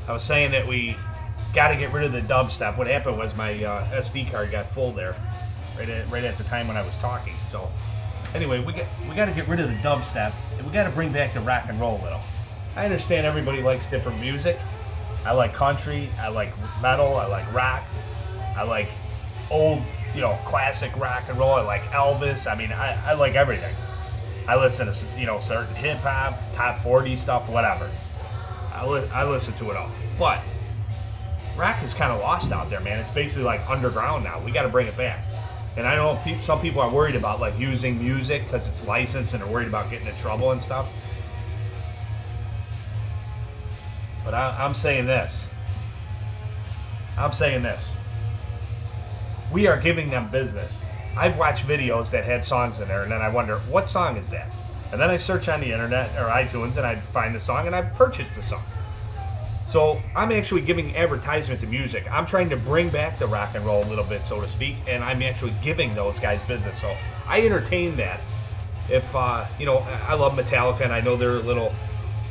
I was saying that we got to get rid of the dubstep. What happened was my SD card got full there, right at the time when I was talking. So anyway, we got to get rid of the dubstep, and we got to bring back the rock and roll a little. I understand everybody likes different music. I like country. I like metal. I like rock. I like old, you know, classic rock and roll. I like Elvis. I mean, I like everything. I listen to, you know, certain hip hop, top 40 stuff, whatever. I listen to it all. But rock is kind of lost out there, man. It's basically like underground now. We got to bring it back. And I know some people are worried about like using music because it's licensed and they're worried about getting in trouble and stuff. But I'm saying this. We are giving them business. I've watched videos that had songs in there, and then I wonder, what song is that? And then I search on the internet or iTunes, and I find the song, and I purchase the song. So I'm actually giving advertisement to music. I'm trying to bring back the rock and roll a little bit, so to speak, and I'm actually giving those guys business. So I entertain that. If you know, I love Metallica, and I know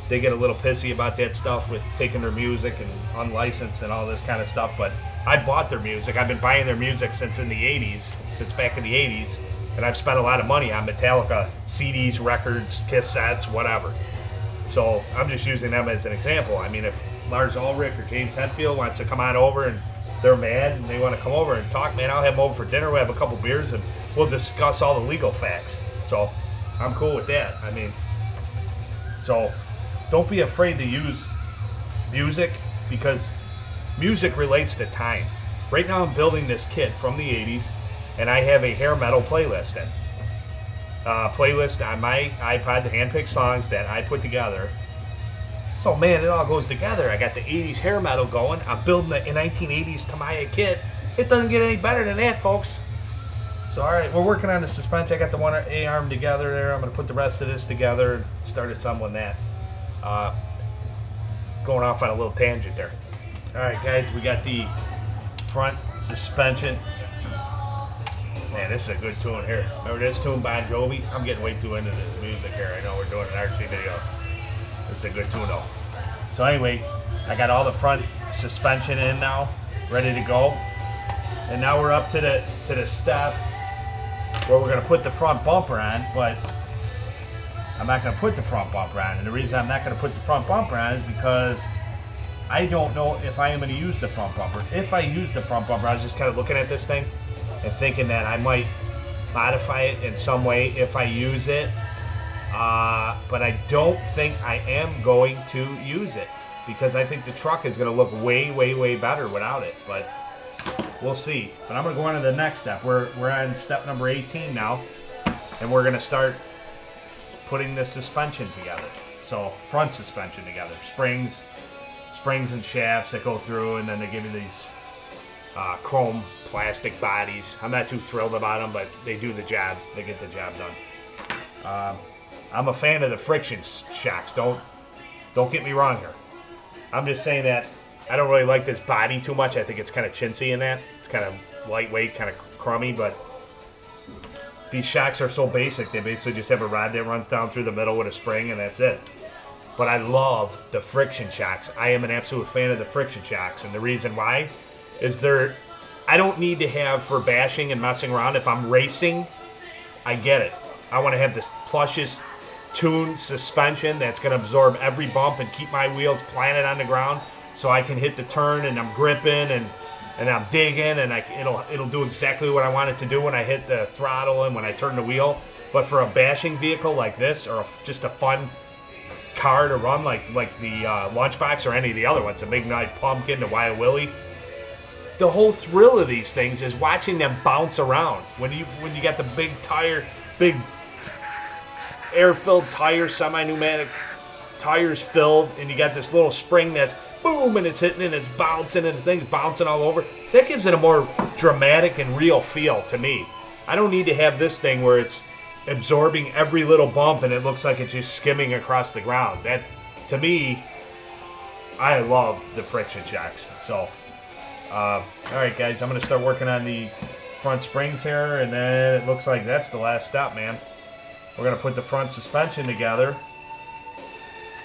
they get a little pissy about that stuff with taking their music and unlicensed and all this kind of stuff. But I bought their music. I've been buying their music since back in the 80s, and I've spent a lot of money on Metallica CDs, records, cassettes, whatever. So I'm just using them as an example. I mean, if Lars Ulrich or James Hetfield wants to come on over and they're mad and they want to come over and talk, man, I'll have them over for dinner. We'll have a couple beers and we'll discuss all the legal facts. So I'm cool with that. I mean, so don't be afraid to use music because music relates to time. Right now I'm building this kit from the 80s and I have a hair metal playlist in. Playlist on my iPod, the hand-picked songs that I put together. So man, it all goes together. I got the 80s hair metal going. I'm building a 1980s Tamiya kit. It doesn't get any better than that, folks. So alright, we're working on the suspension. I got the one A-arm together there. I'm going to put the rest of this together and start assembling that. Going off on a little tangent there. Alright guys, we got the front suspension. Man, this is a good tune here. Remember this tune, Bon Jovi? I'm getting way too into this music here. I know we're doing an RC video. This is a good tune though. So anyway, I got all the front suspension in now, ready to go. And now we're up to the step where we're going to put the front bumper on, but I'm not going to put the front bumper on. And the reason I'm not going to put the front bumper on is because I don't know if I am going to use the front bumper. If I use the front bumper, I was just kind of looking at this thing and thinking that I might modify it in some way if I use it. But I don't think I am going to use it because I think the truck is going to look way, way, way better without it. But we'll see. But I'm going to go on to the next step. We're on step number 18 now, and we're going to start putting the suspension together. So front suspension together, springs and shafts that go through, and then they give you these chrome plastic bodies. I'm not too thrilled about them, but they do the job. They get the job done. I'm a fan of the friction shocks. Don't get me wrong here. I'm just saying that I don't really like this body too much. I think it's kind of chintzy in that. It's kind of lightweight, kind of crummy, but these shocks are so basic. They basically just have a rod that runs down through the middle with a spring, and that's it. But I love the friction shocks. I am an absolute fan of the friction shocks, and the reason why is I don't need to have for bashing and messing around. If I'm racing, I get it. I want to have this plushest tuned suspension that's going to absorb every bump and keep my wheels planted on the ground so I can hit the turn and I'm gripping and I'm digging and it'll do exactly what I want it to do when I hit the throttle and when I turn the wheel. But for a bashing vehicle like this or just a fun car to run like the Lunchbox or any of the other ones, the Midnight Pumpkin, the Wild Willie. The whole thrill of these things is watching them bounce around. When you got the big air-filled tires, semi-pneumatic tires filled, and you got this little spring that's boom, and it's hitting and it's bouncing and the thing's bouncing all over. That gives it a more dramatic and real feel to me. I don't need to have this thing where it's absorbing every little bump and it looks like it's just skimming across the ground. That, to me, I love the friction shocks. So, all right, guys, I'm going to start working on the front springs here, and then it looks like that's the last step, man. We're going to put the front suspension together,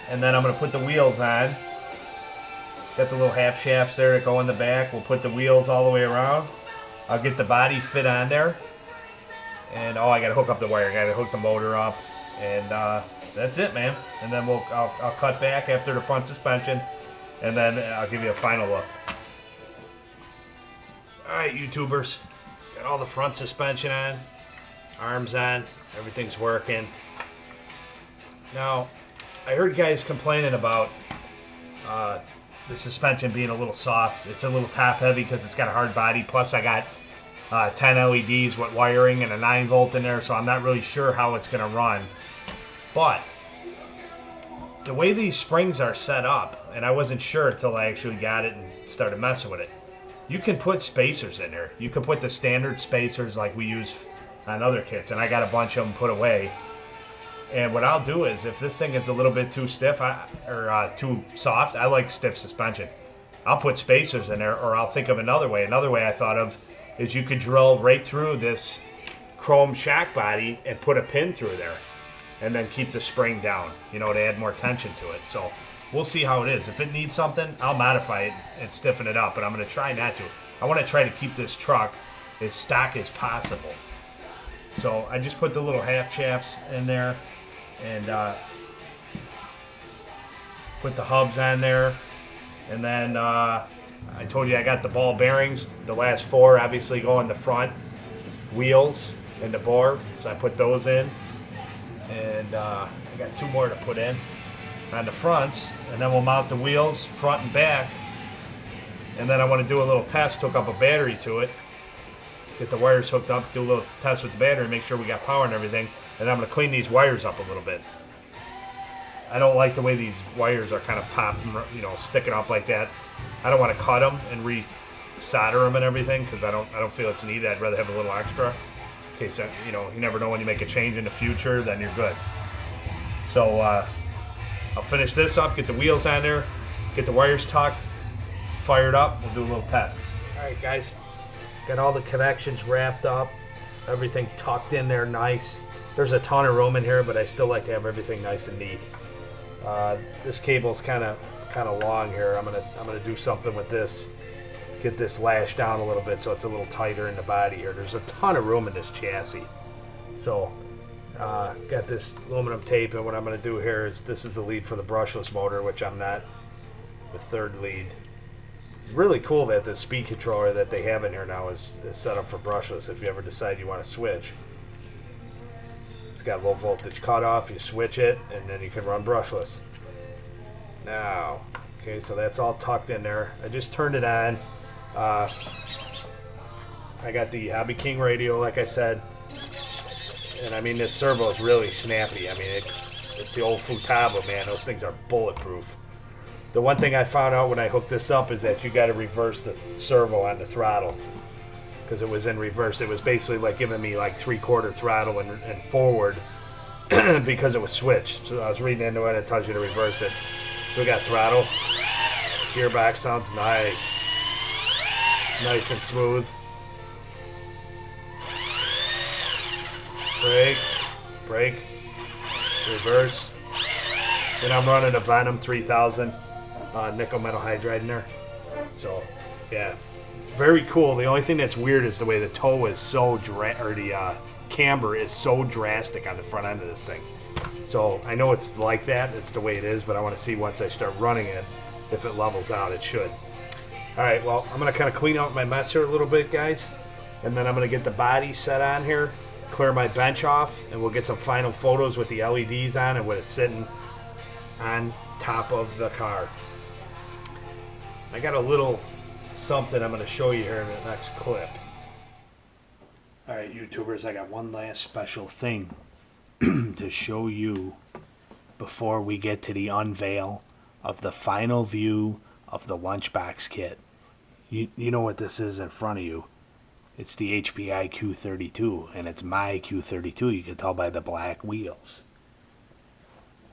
and then I'm going to put the wheels on. Got the little half shafts there that go in the back. We'll put the wheels all the way around. I'll get the body fit on there. And, oh, I got to hook up the wire. I got to hook the motor up. And that's it, man. And then I'll cut back after the front suspension, and then I'll give you a final look. All right, YouTubers. Got all the front suspension on. Arms on. Everything's working. Now, I heard guys complaining about the suspension being a little soft. It's a little top heavy because it's got a hard body. Plus, I got 10 LEDs with wiring and a 9-volt in there, so I'm not really sure how it's going to run. But the way these springs are set up, and I wasn't sure until I actually got it and started messing with it, you can put spacers in there. You can put the standard spacers like we use on other kits, and I got a bunch of them put away. And what I'll do is, if this thing is a little bit too stiff or too soft, I like stiff suspension. I'll put spacers in there, or I'll think of another way. Another way I thought of is you could drill right through this chrome shock body and put a pin through there, and then keep the spring down, you know, to add more tension to it. So we'll see how it is. If it needs something, I'll modify it and stiffen it up, but I'm going to try not to. I want to try to keep this truck as stock as possible. So I just put the little half shafts in there, and put the hubs on there, and then I told you I got the ball bearings. The last 4 obviously go in the front wheels and the bore, so I put those in, and I got 2 more to put in on the fronts, and then we'll mount the wheels front and back. And then I want to do a little test, hook up a battery to it, get the wires hooked up, do a little test with the battery, make sure we got power and everything. And I'm going to clean these wires up a little bit. I don't like the way these wires are kind of popping, you know, sticking up like that. I don't want to cut them and re-solder them and everything, because I don't feel it's needed. I'd rather have a little extra in case, you know, you never know when you make a change in the future, then you're good. So I'll finish this up, get the wheels on there, get the wires tucked, fired up. We'll do a little test. All right, guys, got all the connections wrapped up, everything tucked in there nice. There's a ton of room in here, but I still like to have everything nice and neat. This cable's kind of long here. I'm gonna do something with this, get this lashed down a little bit so it's a little tighter in the body here. There's a ton of room in this chassis. So got this aluminum tape, and what I'm gonna do here is, this is the lead for the brushless motor, which I'm not the third lead. It's really cool that the speed controller that they have in here now is set up for brushless if you ever decide you want to switch. It's got low voltage cutoff, you switch it, and then you can run brushless. Now, okay, so that's all tucked in there. I just turned it on. I got the Hobby King radio, like I said, and I mean, this servo is really snappy. I mean, it's the old Futaba, man. Those things are bulletproof. The one thing I found out when I hooked this up is that you got to reverse the servo on the throttle, because it was in reverse. It was basically like giving me like 3/4 throttle and forward because it was switched. So I was reading into it, it tells you to reverse it. We got throttle. Gearbox sounds nice. Nice and smooth. Brake, brake, reverse. And I'm running a Venom 3000 nickel metal hydride in there. So, yeah. Very cool. The only thing that's weird is the way the toe is so the camber is so drastic on the front end of this thing. So I know it's like that, it's the way it is, but I want to see once I start running it if it levels out. It should. Alright, well, I'm going to kind of clean out my mess here a little bit, guys, and then I'm going to get the body set on here, clear my bench off, and we'll get some final photos with the LEDs on and when it's sitting on top of the car. I got a little something I'm going to show you here in the next clip. Alright, YouTubers, I got one last special thing to show you before we get to the unveil of the final view of the Lunchbox Kit. You know what this is in front of you. It's the HPI Q32, and it's my Q32. You can tell by the black wheels.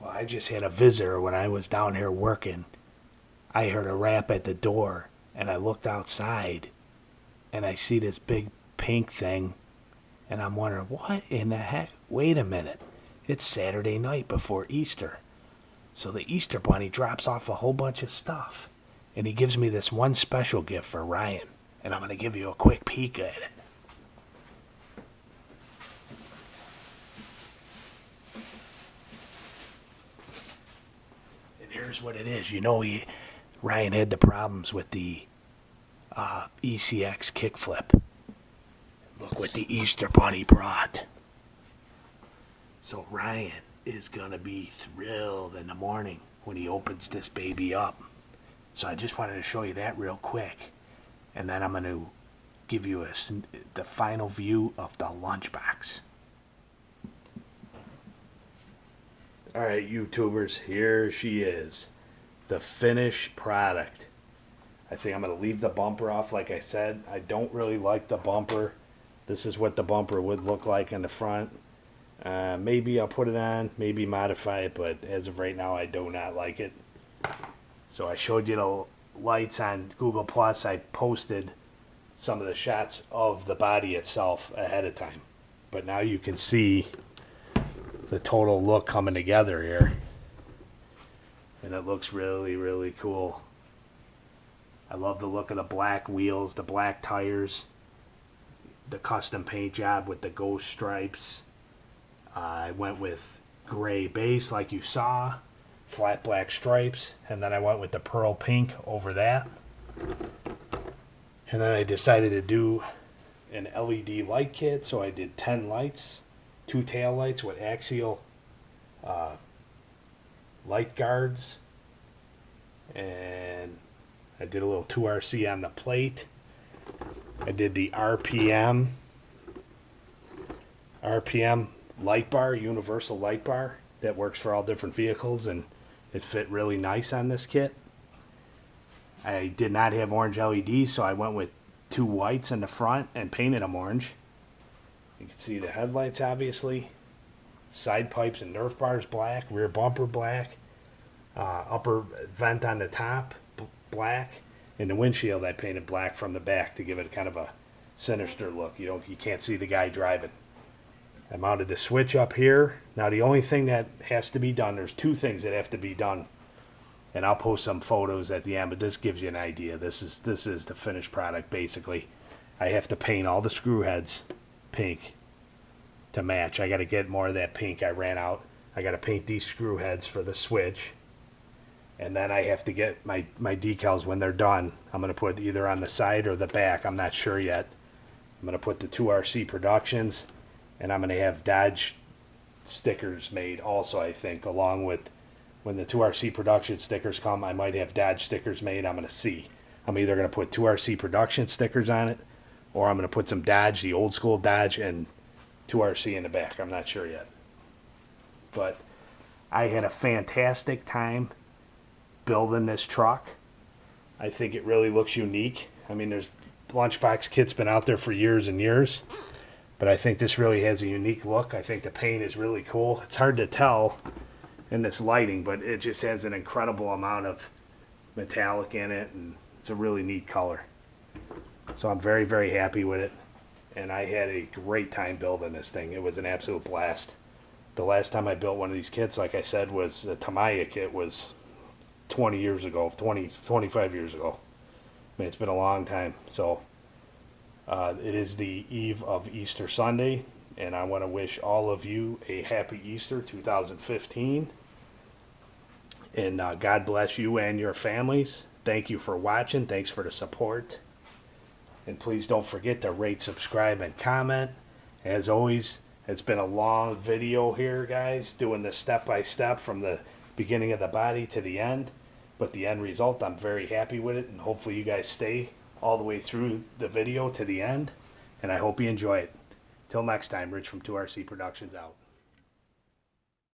Well, I just had a visitor when I was down here working. I heard a rap at the door, and I looked outside, and I see this big pink thing, and I'm wondering, what in the heck? Wait a minute. It's Saturday night before Easter. So the Easter Bunny drops off a whole bunch of stuff, and he gives me this one special gift for Ryan, and I'm going to give you a quick peek at it. And here's what it is. You know, Ryan had the problems with the ECX kickflip. Look what the Easter Bunny brought. So Ryan is going to be thrilled in the morning when he opens this baby up. So I just wanted to show you that real quick. And then I'm going to give you the final view of the lunchbox. Alright, YouTubers, here she is. The finished product. I think I'm going to leave the bumper off like I said. I don't really like the bumper. This is what the bumper would look like in the front. Maybe I'll put it on, maybe modify it, but as of right now I do not like it. So I showed you the lights on Google Plus. I posted some of the shots of the body itself ahead of time. But now you can see the total look coming together here. And it looks really, really cool. I love the look of the black wheels, the black tires, the custom paint job with the ghost stripes. I went with gray base like you saw, flat black stripes, and then I went with the pearl pink over that. And then I decided to do an LED light kit, so I did 10 lights, 2 tail lights with axial light guards, and I did a little 2RC on the plate. I did the RPM light bar, universal light bar that works for all different vehicles, and it fit really nice on this kit. I did not have orange LEDs, so I went with 2 whites in the front and painted them orange. You can see the headlights, obviously, side pipes and Nerf bars black, rear bumper black, upper vent on the top black, and the windshield I painted black from the back to give it kind of a sinister look. You can't see the guy driving. I mounted the switch up here. Now the only thing that has to be done, there's 2 things that have to be done, and I'll post some photos at the end, but this gives you an idea. This is the finished product basically. I have to paint all the screw heads pink to match. I got to get more of that pink. I ran out. I got to paint these screw heads for the switch, and then I have to get my decals when they're done. I'm going to put either on the side or the back. I'm not sure yet. I'm going to put the 2RC Productions, and I'm going to have Dodge stickers made also, I think, along with when the 2RC Production stickers come. I might have Dodge stickers made. I'm going to see. I'm either going to put 2RC Production stickers on it, or I'm going to put some Dodge, the old school Dodge, and 2RC in the back. I'm not sure yet. But I had a fantastic time building this truck. I think it really looks unique. I mean, there's Lunchbox Kit's been out there for years and years, but I think this really has a unique look. I think the paint is really cool. It's hard to tell in this lighting, but it just has an incredible amount of metallic in it, and it's a really neat color. So I'm very, very happy with it, and I had a great time building this thing. It was an absolute blast. The last time I built one of these kits, like I said, was the Tamiya kit, was 20 years ago, 25 years ago. I mean, it's been a long time. So it is the eve of Easter Sunday, and I want to wish all of you a happy Easter 2015. And God bless you and your families. Thank you for watching. Thanks for the support. And please don't forget to rate, subscribe, and comment. As always, it's been a long video here, guys, doing this step by step from the beginning of the body to the end. But the end result, I'm very happy with it, and hopefully you guys stay all the way through the video to the end, and I hope you enjoy it. Till next time, Rich from 2RC Productions out.